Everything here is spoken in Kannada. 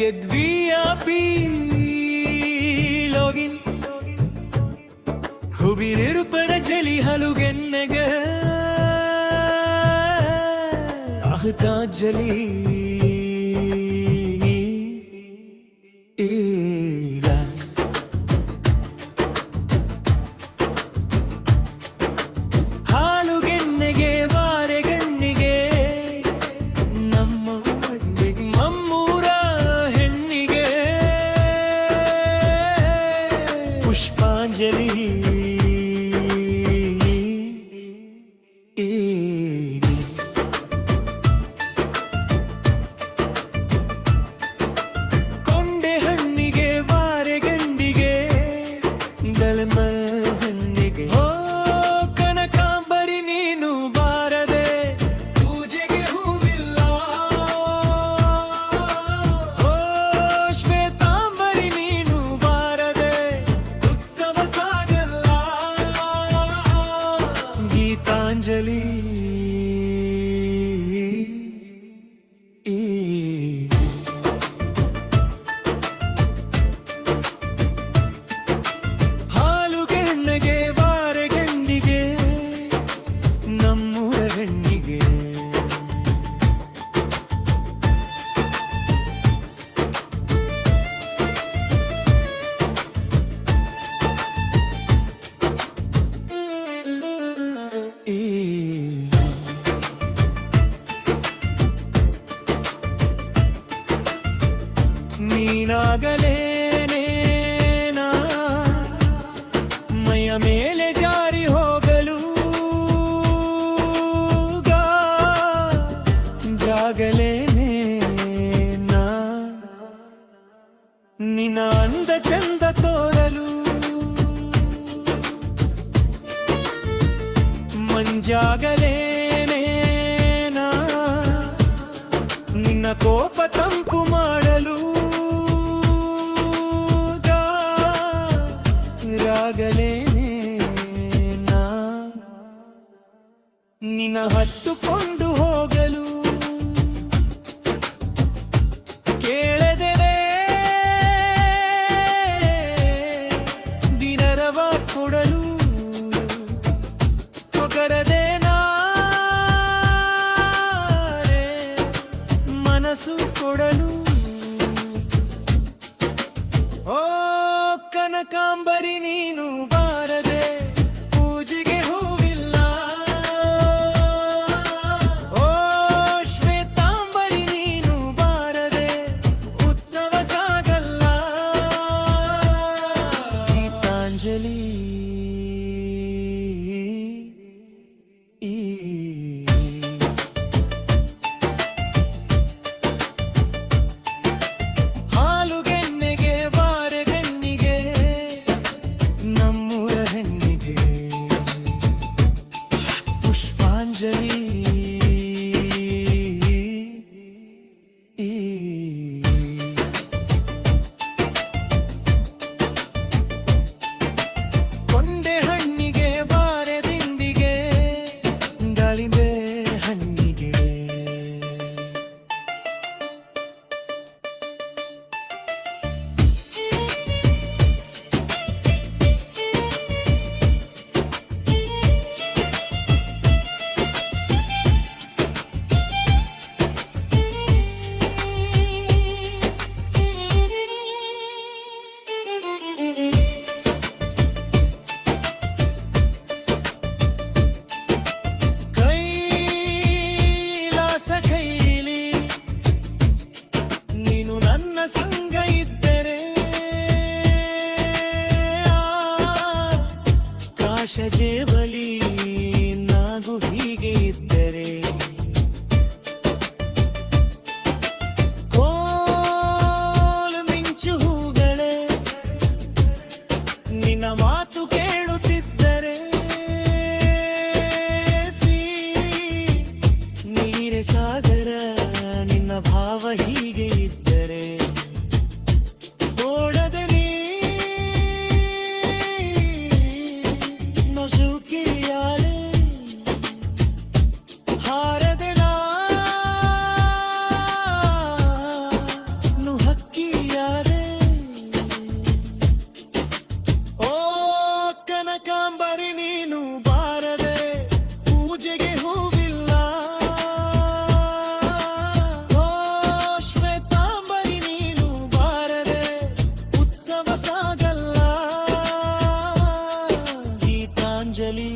ಗೆದ್ವಿಯ ಬೀಲೋಗಿನ್ ಹುಬಿರಿರು ಪರಜಲಿ ಹಲುಗೆನ್ನೆಗ ಅಹತಾಜಲಿ पुष्पांजलि ಕೊಂಡೆ ಹಣ್ಣಿಗೆ ಬಾರೆ ಗಂಡಿಗೆ ದಳಮ ಹಣ್ಣಿಗೆ ಓ ಕನಕಾಂಬರಿ ನೀನು ಬಾರದೆ ಪೂಜೆಗೆ ಹೂವಿಲ್ಲ ಓ ಶ್ವೇತಾಂಬರಿ ನೀನು ಬಾರದೆ ಉತ್ಸವ ಸಾಗಲ್ಲ ಗೀತಾಂಜಲಿ ಹಾಲುಗೆಣ್ಣಗೆ ಬಾರೆ ಗಂಡಿಗೆ ನಮ್ಮೂರ ಹೆಣ್ಣಿಗೆ ನೀನಾಗಲೇನೇನಾ ಮೈಯ ಮೇಲೆ ಜಾರಿ ಹೋಗಲು ಜಾಗಲೇನೇನಾ ನಿನ್ನ ಅಂದ ಚಂದ ತೋರಲು ಮಂಜಾಗಲೇನೇನಾ ನಿನ್ನ ಕೋಪ ತಂಪು ಮಾಡಲು ರಾಗಲೇನೇನಾ ನಿನ್ನ ಹತ್ತುಕೊಂಡು ಹೋಗಲು ಕೇಳದೆ ದಿನರವ ಕೊಡಲು ಕೊಗರದೆ ನಾಳೆ ಮನಸ್ಸು ಕೊಡಲು ಓ ಕನಕಾಂಬರಿ ನೀನು ಬಾರದೆ ಪೂಜೆಗೆ ಹೂವಿಲ್ಲ ಓ ಶ್ವೇತಾಂಬರಿ ನೀನು ಬಾರದೆ ಉತ್ಸವ ಸಾಗಲ್ಲ ಗೀತಾಂಜಲಿ ಹಾಲುಗೆನ್ನೆಗೆ ಬಾರೆ ಗಣ್ಣಿಗೆ ನಮ್ಮೂರ ಹೆಣ್ಣಿಗೆ ಪುಷ್ಪಾಂಜಲಿ ಕೊಂಡೆ ಹಣ್ಣಿಗೆ ಬಾರೆ ದಿಂಡಿಗೆ ದಾಳಿಂಬೆ ಹಣ್ಣಿಗೆ ಕೈಲಾಸ ಕೈಲಿ ನೀನು ನನ್ನ ಸಂಗ ಇದ್ದರೆ ಕಾಶ ಜೇಬಲಿ ನಾಗು ಹೀಗೆ ಇದ್ದರೆ ಕೋಲು ಮಿಂಚು ಹೂಗಳೇ ನಿನ್ನ ಮಾತು ಕೇಳುತ್ತಿದ್ದರೆ ನೀರೆ ಸಾಗರ ನಿನ್ನ ಭಾವ ಹೀಗೆ ಇದ್ದರೆ ಓಡದೆ ನಸುಕಿ ಕನಕಾಂಬರಿ ನೀನು ಬಾರದೆ ಪೂಜೆಗೆ ಹೂವಿಲ್ಲ. ಓ ಶ್ವೇತಾಂಬರಿ ನೀನು ಬಾರದೆ ಉತ್ಸವ ಸಾಗಲ್ಲ. ಗೀತಾಂಜಲಿ